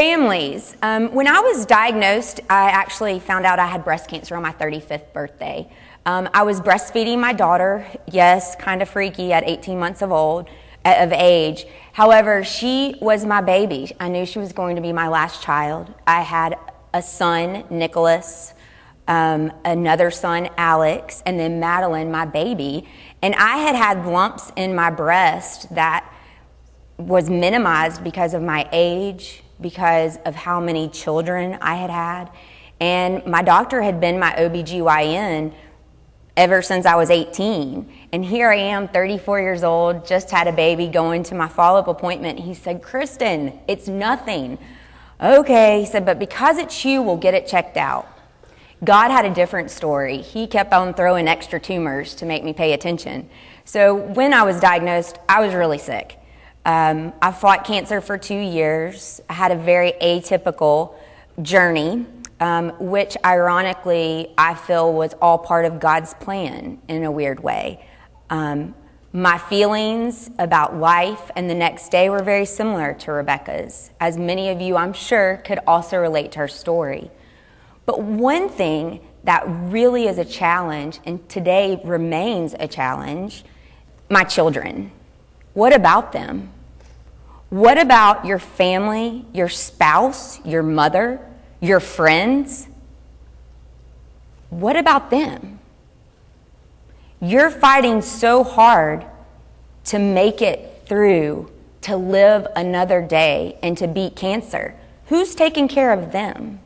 families. When I was diagnosed, I actually found out I had breast cancer on my 35th birthday. I was breastfeeding my daughter, yes, kind of freaky at 18 months of age. However, she was my baby. I knew she was going to be my last child. I had a son, Nicholas, another son, Alex, and then Madeline, my baby. And I had lumps in my breast that was minimized because of my age, because of how many children I had had. And my doctor had been my OBGYN ever since I was 18. And here I am, 34 years old, just had a baby, going to my follow-up appointment. He said, "Kristen, it's nothing." Okay, he said, "but because it's you, we'll get it checked out." God had a different story. He kept on throwing extra tumors to make me pay attention. So when I was diagnosed, I was really sick. I fought cancer for 2 years. I had a very atypical journey, which ironically I feel was all part of God's plan in a weird way. My feelings about life and the next day were very similar to Rebecca's, as many of you, I'm sure, could also relate to her story. But one thing that really is a challenge, and today remains a challenge, my children. What about them? What about your family, your spouse, your mother, your friends? What about them? You're fighting so hard to make it through, to live another day, and to beat cancer. Who's taking care of them?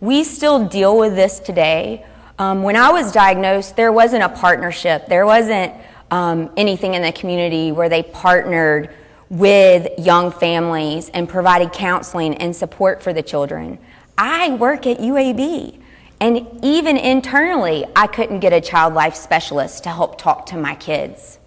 We still deal with this today. When I was diagnosed, there wasn't a partnership. There wasn't anything in the community where they partnered with young families and provided counseling and support for the children. I work at UAB, and even internally, I couldn't get a child life specialist to help talk to my kids.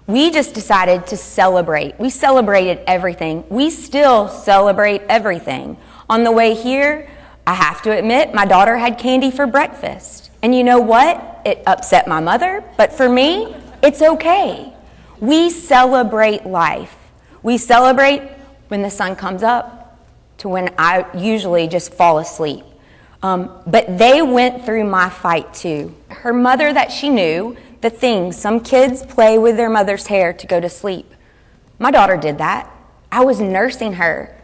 We just decided to celebrate. We celebrated everything. We still celebrate everything. On the way here, I have to admit, my daughter had candy for breakfast. And you know what? It upset my mother, but for me, it's okay. We celebrate life. We celebrate when the sun comes up to when I usually just fall asleep. But they went through my fight too. Her mother that she knew, the things, some kids play with their mother's hair to go to sleep. My daughter did that. I was nursing her.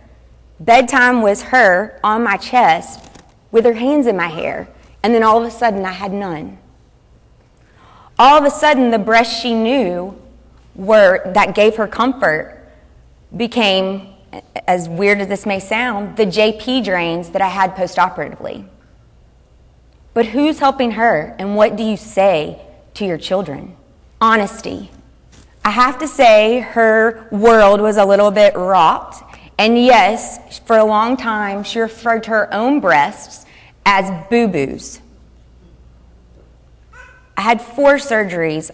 Bedtime was her on my chest with her hands in my hair. And then all of a sudden, I had none. All of a sudden, the breasts she knew that gave her comfort became, as weird as this may sound, the JP drains that I had postoperatively. But who's helping her, and what do you say to your children? Honesty. I have to say her world was a little bit rocked. And yes, for a long time, she referred to her own breasts as boo-boos. I had 4 surgeries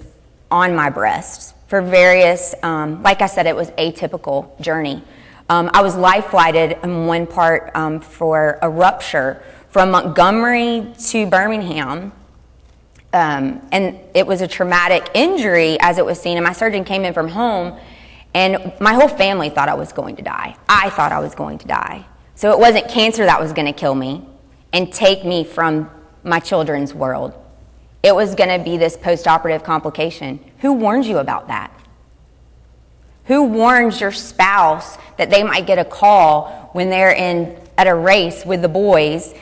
on my breasts for various, like I said, it was atypical journey. I was life flighted in one part for a rupture from Montgomery to Birmingham. And it was a traumatic injury as it was seen. And my surgeon came in from home, and my whole family thought I was going to die. I thought I was going to die. So it wasn't cancer that was going to kill me and take me from my children's world. It was going to be this postoperative complication. Who warned you about that? Who warns your spouse that they might get a call when they're at a race with the boys,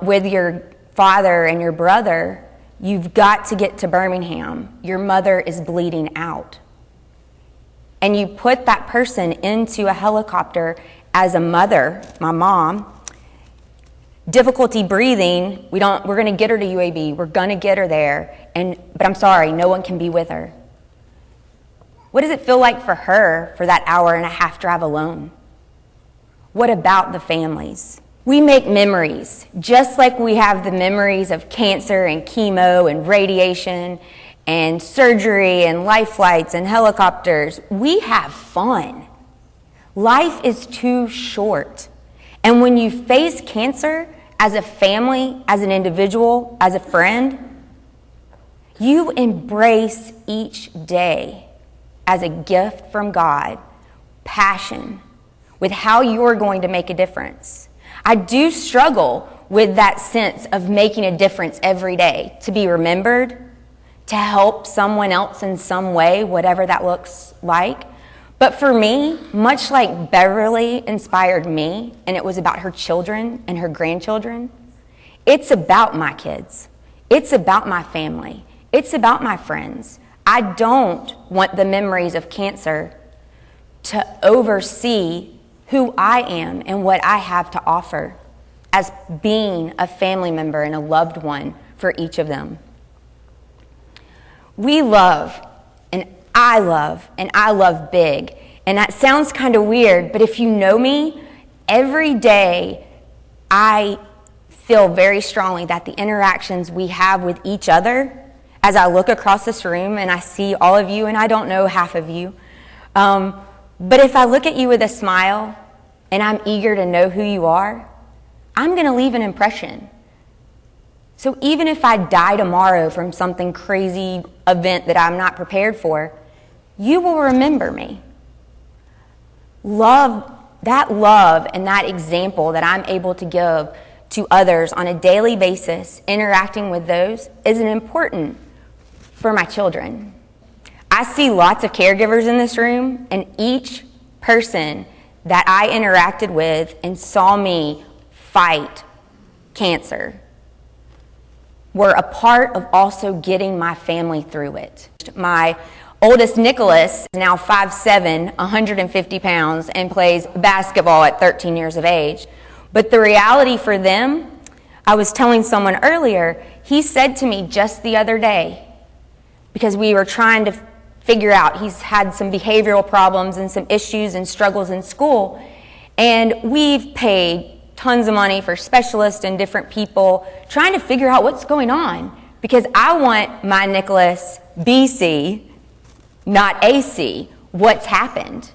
with your father and your brother? You've got to get to Birmingham. Your mother is bleeding out. And you put that person into a helicopter as a mother, my mom, difficulty breathing, we're going to get her to UAB, we're going to get her there, but I'm sorry, no one can be with her. What does it feel like for her for that hour and a half drive alone? What about the families? We make memories, just like we have the memories of cancer and chemo and radiation and surgery and life flights and helicopters. We have fun. Life is too short. And when you face cancer as a family, as an individual, as a friend, you embrace each day as a gift from God, passion, with how you're going to make a difference. I do struggle with that sense of making a difference every day, to be remembered, to help someone else in some way, whatever that looks like. But for me, much like Beverly inspired me, and it was about her children and her grandchildren, it's about my kids. It's about my family. It's about my friends. I don't want the memories of cancer to oversee who I am and what I have to offer as being a family member and a loved one for each of them. We love, and I love big. And that sounds kind of weird, but if you know me, every day I feel very strongly that the interactions we have with each other, as I look across this room and I see all of you, and I don't know half of you, but if I look at you with a smile and I'm eager to know who you are, I'm going to leave an impression. So even if I die tomorrow from something crazy event that I'm not prepared for, you will remember me. Love and that example that I'm able to give to others on a daily basis, interacting with those, is important for my children. I see lots of caregivers in this room, and each person that I interacted with and saw me fight cancer were a part of also getting my family through it. My oldest, Nicholas, is now 5'7", 150 pounds, and plays basketball at 13 years of age. But the reality for them, I was telling someone earlier, he said to me just the other day, because we were trying to figure out, he's had some behavioral problems and some issues and struggles in school, and we've paid tons of money for specialists and different people trying to figure out what's going on, because I want my Nicholas BC, not AC, what's happened.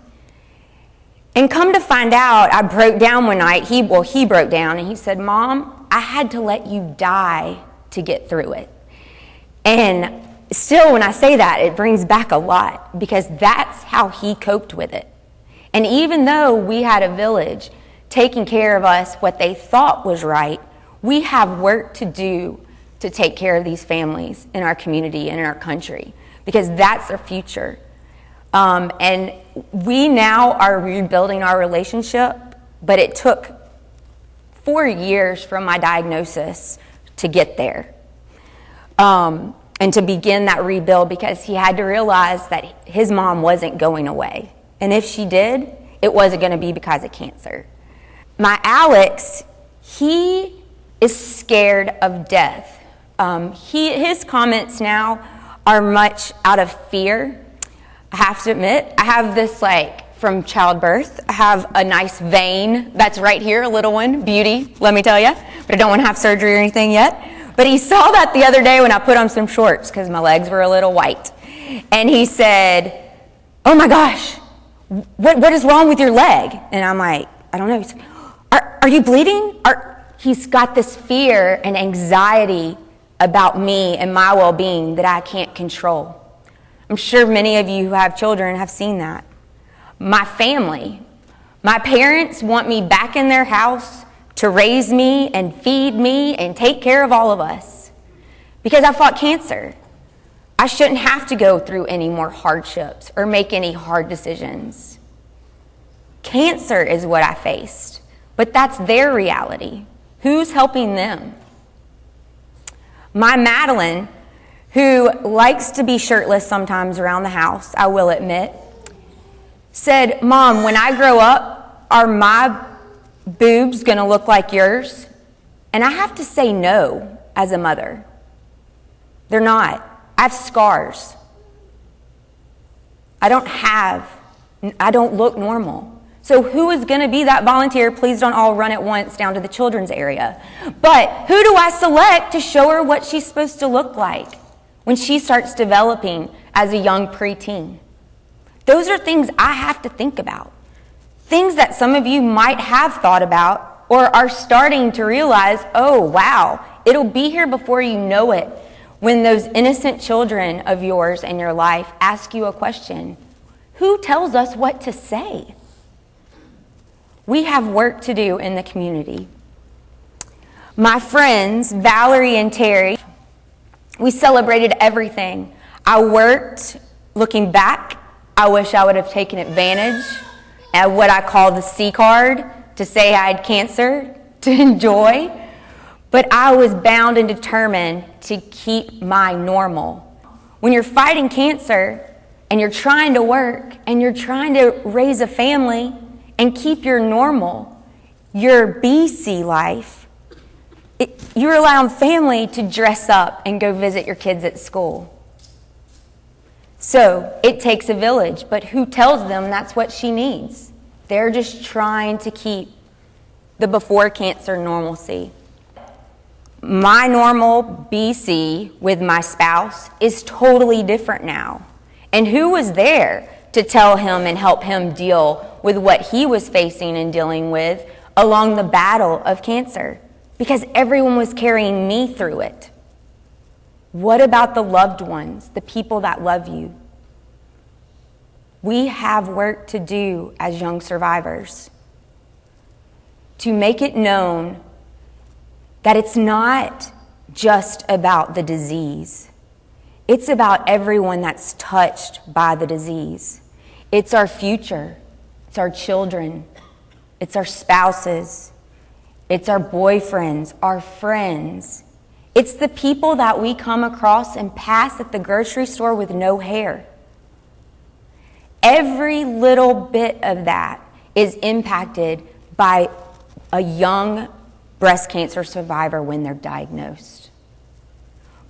And come to find out, I broke down one night. He broke down and he said, "Mom, I had to let you die to get through it." And still, when I say that, it brings back a lot, because that's how he coped with it. And even though we had a village taking care of us what they thought was right, we have work to do to take care of these families in our community and in our country, because that's our future. And we now are rebuilding our relationship, but it took 4 years from my diagnosis to get there. And to begin that rebuild, because he had to realize that his mom wasn't going away. And if she did, it wasn't going to be because of cancer. My Alex, he is scared of death. His comments now are much out of fear. I have to admit, I have this, from childbirth, I have a nice vein that's right here, a little one, beauty, let me tell you. But I don't want to have surgery or anything yet. But he saw that the other day when I put on some shorts, because my legs were a little white. And he said, "Oh my gosh, what is wrong with your leg?" And I'm like, "I don't know." He said, Are you bleeding? He's got this fear and anxiety about me and my well-being that I can't control. I'm sure many of you who have children have seen that. My family, my parents want me back in their house to raise me and feed me and take care of all of us, because I fought cancer. I shouldn't have to go through any more hardships or make any hard decisions. Cancer is what I faced, but that's their reality. Who's helping them? My Madeline, who likes to be shirtless sometimes around the house, I will admit, said, "Mom, when I grow up, are my boobs going to look like yours?" And I have to say no as a mother. They're not. I have scars. I don't look normal. So who is going to be that volunteer? Please don't all run at once down to the children's area. But who do I select to show her what she's supposed to look like when she starts developing as a young preteen? Those are things I have to think about. Things that some of you might have thought about or are starting to realize, oh, wow, it'll be here before you know it, when those innocent children of yours in your life ask you a question. Who tells us what to say? We have work to do in the community. My friends, Valerie and Terry, we celebrated everything. I worked. Looking back, I wish I would have taken advantage of what I call the C card to say I had cancer, to enjoy. But I was bound and determined to keep my normal. When you're fighting cancer and you're trying to work and you're trying to raise a family and keep your normal, your BC life, you're allowing family to dress up and go visit your kids at school. So it takes a village, but who tells them that's what she needs? They're just trying to keep the before cancer normalcy. My normal BC with my spouse is totally different now. And who was there to tell him and help him deal with what he was facing and dealing with along the battle of cancer? Because everyone was carrying me through it. What about the loved ones, the people that love you? We have work to do as young survivors to make it known that it's not just about the disease. It's about everyone that's touched by the disease. It's our future. It's our children. It's our spouses. It's our boyfriends, our friends. It's the people that we come across and pass at the grocery store with no hair. Every little bit of that is impacted by a young breast cancer survivor when they're diagnosed.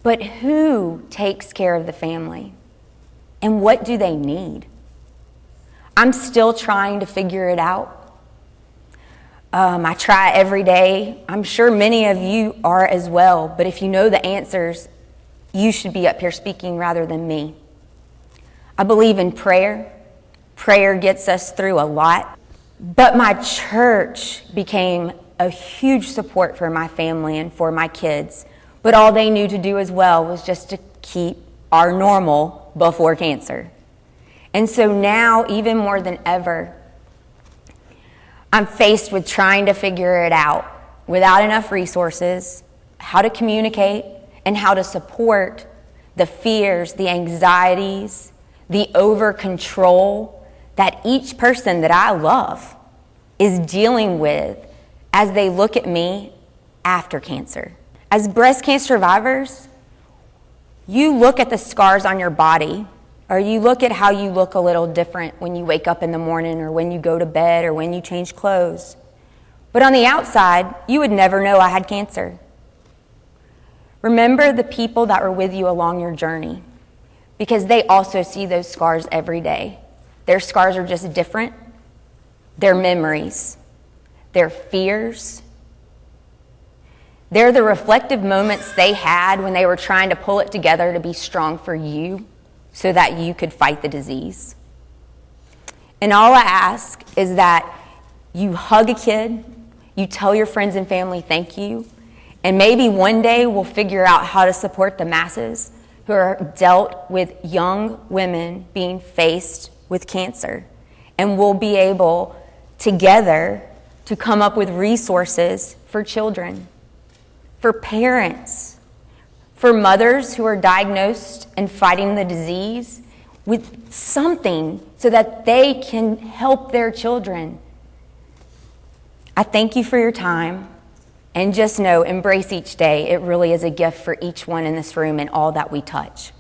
But who takes care of the family? And what do they need? I'm still trying to figure it out. I try every day. I'm sure many of you are as well. But if you know the answers, you should be up here speaking rather than me. I believe in prayer. Prayer gets us through a lot. But my church became a huge support for my family and for my kids. But all they knew to do as well was just to keep our normal before cancer. And so now, even more than ever, I'm faced with trying to figure it out without enough resources, how to communicate and how to support the fears, the anxieties, the over-control that each person that I love is dealing with as they look at me after cancer. As breast cancer survivors, you look at the scars on your body, or you look at how you look a little different when you wake up in the morning or when you go to bed or when you change clothes. But on the outside, you would never know I had cancer. Remember the people that were with you along your journey, because they also see those scars every day. Their scars are just different. Their memories, their fears. They're the reflective moments they had when they were trying to pull it together to be strong for you so that you could fight the disease. And all I ask is that you hug a kid, you tell your friends and family thank you, and maybe one day we'll figure out how to support the masses who are dealt with young women being faced with cancer. And we'll be able together to come up with resources for children, for parents, for mothers who are diagnosed and fighting the disease with something so that they can help their children. I thank you for your time, and just know, embrace each day. It really is a gift for each one in this room and all that we touch.